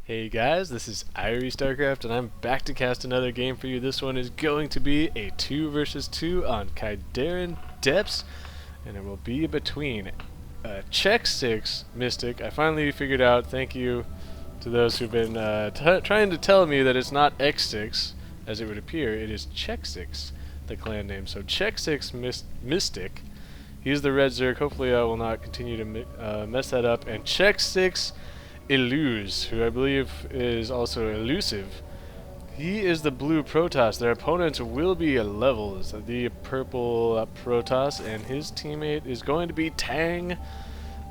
Hey guys, this is IrieStarcraft and I'm back to cast another game for you. This one is going to be a 2 versus 2 on Khydarin Depths, and it will be between xSixiMystik. I finally figured out, thank you to those who've been trying to tell me that it's not xSix, as it would appear, it is xSix, the clan name. So xSixMystik, he's the red Zerg. Hopefully I will not continue to mess that up. And xSixiLLuZ, who I believe is also elusive. He is the blue Protoss. Their opponents will be levels, the purple Protoss, and his teammate is going to be Tang,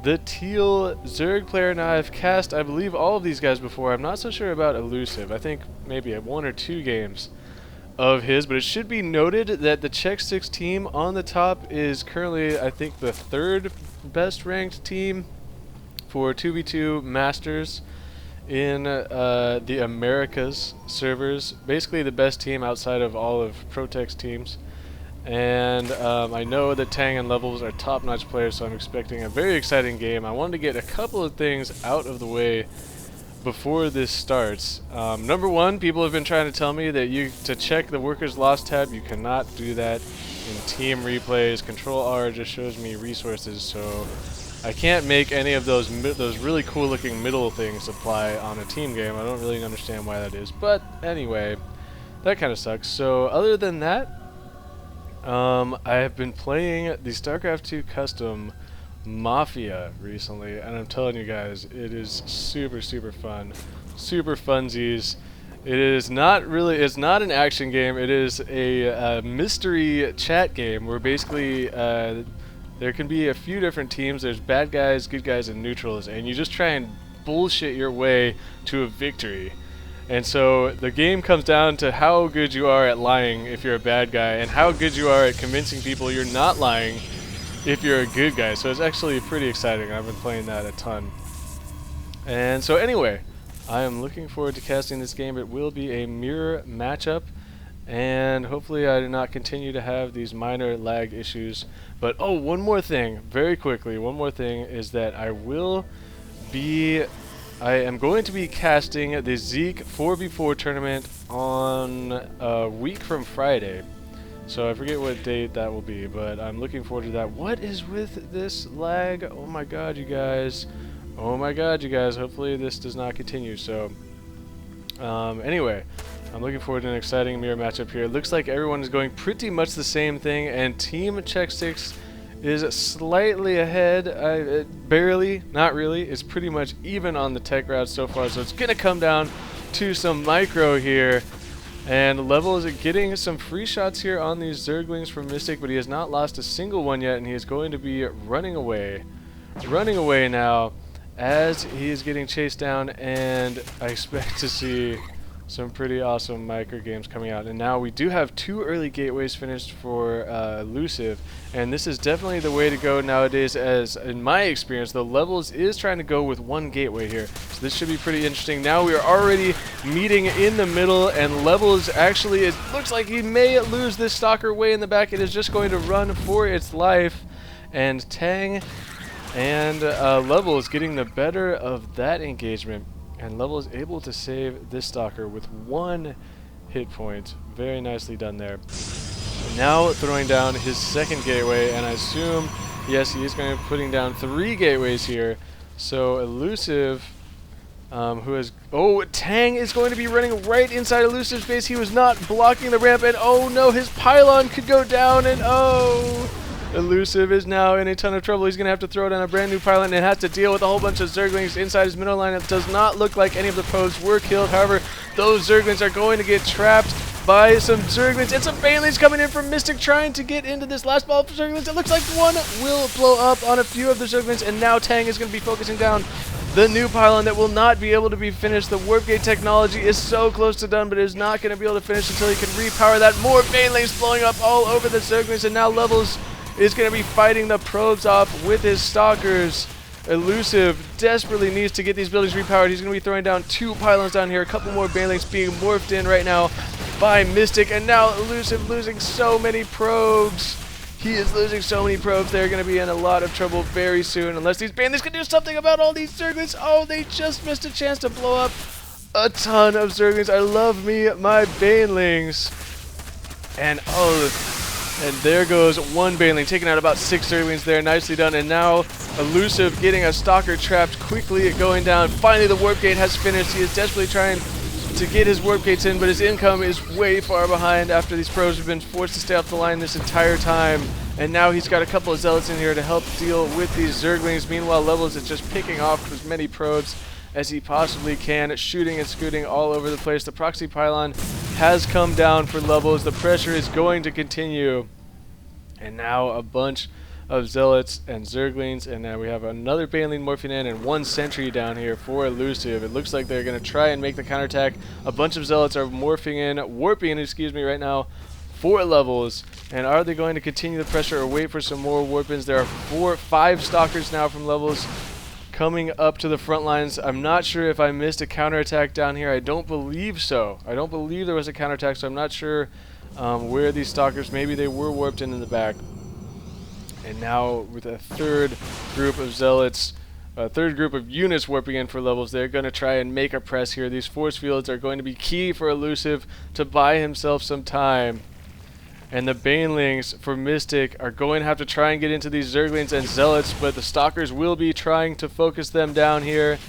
the teal Zerg player. Now I've cast, I believe, all of these guys before. I'm not so sure about elusive. I think maybe 1 or 2 games of his, but it should be noted that the xSix team on the top is currently, I think, the 3rd best ranked team for 2v2 Masters in the Americas servers. Basically the best team outside of all of Protect's teams. And I know that Tang and Levels are top-notch players, so I'm expecting a very exciting game. I wanted to get a couple of things out of the way before this starts. Number one, people have been trying to tell me that to check the Workers Lost tab, you cannot do that in team replays. Control R just shows me resources, so I can't make any of those really cool looking middle things apply on a team game. I don't really understand why that is, but anyway, that kind of sucks. So other than that, I have been playing the Starcraft 2 custom Mafia recently, and I'm telling you guys, it is super fun, super funsies. It is not really, it's not an action game. It is a mystery chat game where basically there can be a few different teams. There's bad guys, good guys, and neutrals, and you just try and bullshit your way to a victory. And so the game comes down to how good you are at lying if you're a bad guy, and how good you are at convincing people you're not lying if you're a good guy. So it's actually pretty exciting. I've been playing that a ton. And so anyway, I am looking forward to casting this game. It will be a mirror matchup, and hopefully I do not continue to have these minor lag issues. But oh, one more thing, very quickly, one more thing is that I am going to be casting the Zeke 4v4 tournament on a week from Friday. So I forget what date that will be, but I'm looking forward to that. What is with this lag? Oh my god, you guys. Oh my god, you guys. Hopefully this does not continue. So anyway, I'm looking forward to an exciting mirror matchup here. It looks like everyone is going pretty much the same thing, and Team xSix is slightly ahead. Barely, not really. It's pretty much even on the tech route so far, so it's going to come down to some micro here. And Level is getting some free shots here on these Zerglings from Mystik, but he has not lost a single one yet, and he is going to be running away. Running away now as he is getting chased down, and I expect to see some pretty awesome micro games coming out. And now we do have 2 early gateways finished for elusive, and this is definitely the way to go nowadays, as in my experience the Levels is trying to go with 1 gateway here, so this should be pretty interesting. Now we are already meeting in the middle, and Levels actually, it looks like he may lose this Stalker way in the back. It is just going to run for its life, and Tang and Levels getting the better of that engagement. And Level is able to save this Stalker with 1 hit point. Very nicely done there. Now throwing down his 2nd gateway, and I assume, yes, he is going to be putting down 3 gateways here. So elusive, who has, oh, Tang is going to be running right inside elusive's base. He was not blocking the ramp, and oh no, his pylon could go down, and oh, elusive is now in a ton of trouble. He's going to have to throw down a brand new pylon and has to deal with a whole bunch of Zerglings inside his middle line. It does not look like any of the probes were killed. However, those Zerglings are going to get trapped by some Zerglings, and some Banelings coming in from Mystik trying to get into this last ball of Zerglings. It looks like one will blow up on a few of the Zerglings, and now Tang is going to be focusing down the new pylon that will not be able to be finished. The warp gate technology is so close to done, but is not going to be able to finish until he can repower that. More Banelings blowing up all over the Zerglings, and now Levels is going to be fighting the probes off with his Stalkers. Elusive desperately needs to get these buildings repowered. He's going to be throwing down 2 pylons down here. A couple more Banelings being morphed in right now by Mystik, and now Elusive losing so many probes. He is losing so many probes. They're going to be in a lot of trouble very soon unless these Banelings can do something about all these Zerglings. Oh, they just missed a chance to blow up a ton of Zerglings. I love me my Banelings. And and there goes one Baneling, taking out about 6 Zerglings there. Nicely done. And now Elusive getting a Stalker trapped, quickly going down. Finally, the Warp Gate has finished. He is desperately trying to get his Warp Gates in, but his income is way far behind after these pros have been forced to stay off the line this entire time. And now he's got a couple of Zealots in here to help deal with these Zerglings. Meanwhile, Levels is just picking off as many probes as he possibly can, shooting and scooting all over the place. The proxy pylon has come down for Levels. The pressure is going to continue. And now a bunch of Zealots and Zerglings, and now we have another Baneling morphing in and one Sentry down here for Elusive. It looks like they're going to try and make the counterattack. A bunch of Zealots are warping, excuse me, right now for Levels. And are they going to continue the pressure or wait for some more warp-ins? There are 5 Stalkers now from Levels coming up to the front lines. I'm not sure if I missed a counterattack down here. I don't believe so. I don't believe there was a counterattack, so I'm not sure where these Stalkers, maybe they were warped in the back. And now with a third group of Zealots, a third group of units warping in for Levels, they're going to try and make a press here. These force fields are going to be key for Elusive to buy himself some time. And the Banelings for Mystik are going to have to try and get into these Zerglings and Zealots, but the Stalkers will be trying to focus them down here.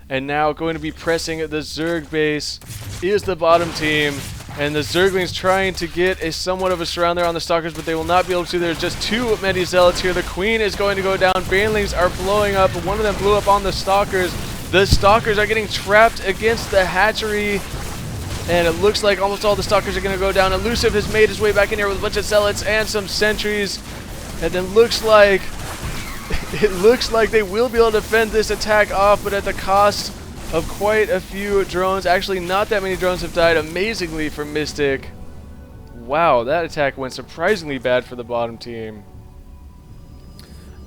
And now going to be pressing the Zerg base is the bottom team. And the Zerglings trying to get a somewhat of a surround there on the Stalkers, but they will not be able to. There's just too many Zealots here. The Queen is going to go down. Banelings are blowing up. One of them blew up on the Stalkers. The Stalkers are getting trapped against the hatchery. And it looks like almost all the Stalkers are going to go down. Elusive has made his way back in here with a bunch of Zealots and some Sentries. And then it looks like they will be able to fend this attack off, but at the cost of quite a few drones. Actually, not that many drones have died, amazingly, for Mystik. Wow, that attack went surprisingly bad for the bottom team.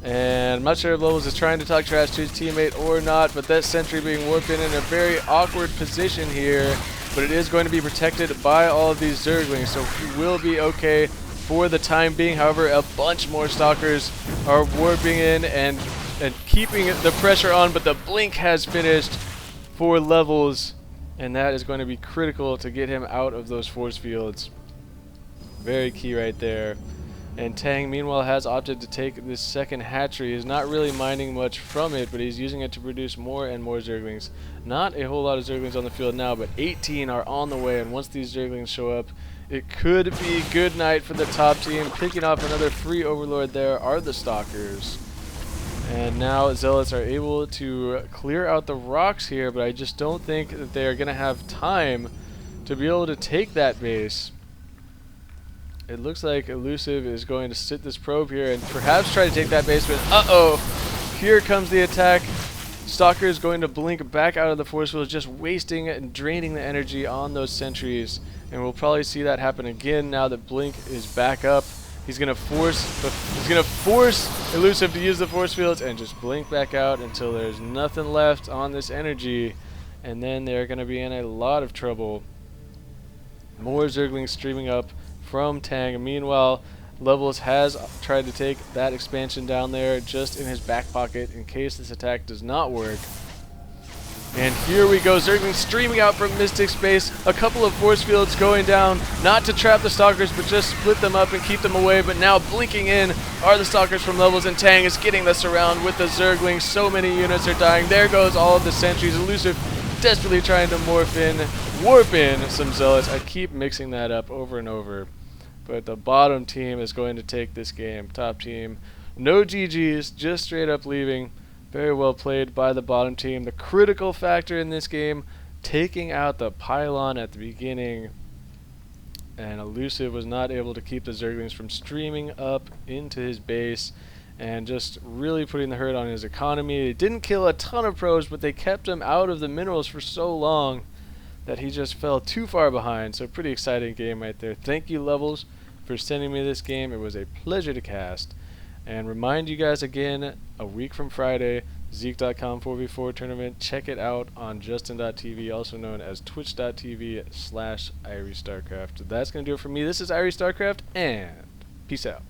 And I'm not sure if Levels is trying to talk trash to his teammate or not, but that Sentry being warped in a very awkward position here. But it is going to be protected by all of these Zerglings, so he will be okay for the time being. However, a bunch more Stalkers are warping in and keeping the pressure on, but the blink has finished for Levels, and that is going to be critical to get him out of those force fields. Very key right there. And Tang, meanwhile, has opted to take this second hatchery. He's not really mining much from it, but he's using it to produce more and more Zerglings. Not a whole lot of Zerglings on the field now, but 18 are on the way, and once these Zerglings show up, it could be good night for the top team. Picking off another free Overlord there are the Stalkers. And now Zealots are able to clear out the rocks here, but I just don't think that they are going to have time to be able to take that base. It looks like Elusive is going to sit this probe here and perhaps try to take that base, but uh-oh! Here comes the attack. Stalker is going to blink back out of the force field, just wasting and draining the energy on those Sentries. And we'll probably see that happen again now that Blink is back up. He's gonna force Elusive to use the force fields and just blink back out until there's nothing left on this energy, and then they're gonna be in a lot of trouble. More Zerglings streaming up from Tang. Meanwhile, Levels has tried to take that expansion down there just in his back pocket in case this attack does not work. And here we go, Zerglings streaming out from Mystik space. A couple of force fields going down, not to trap the Stalkers, but just split them up and keep them away. But now blinking in are the Stalkers from Levels, and Tang is getting the surround with the Zerglings. So many units are dying. There goes all of the Sentries. Elusive desperately trying to warp in some Zealots. I keep mixing that up over and over. But the bottom team is going to take this game. Top team, no GGs, just straight up leaving. Very well played by the bottom team. The critical factor in this game, taking out the pylon at the beginning. And Elusive was not able to keep the Zerglings from streaming up into his base and just really putting the hurt on his economy. It didn't kill a ton of pros, but they kept him out of the minerals for so long that he just fell too far behind. So pretty exciting game right there. Thank you, Levels, for sending me this game. It was a pleasure to cast. And remind you guys again, a week from Friday, Zeek.com 4v4 tournament. Check it out on Justin.tv, also known as Twitch.tv/IrieStarcraft. That's going to do it for me. This is IrieStarcraft, and peace out.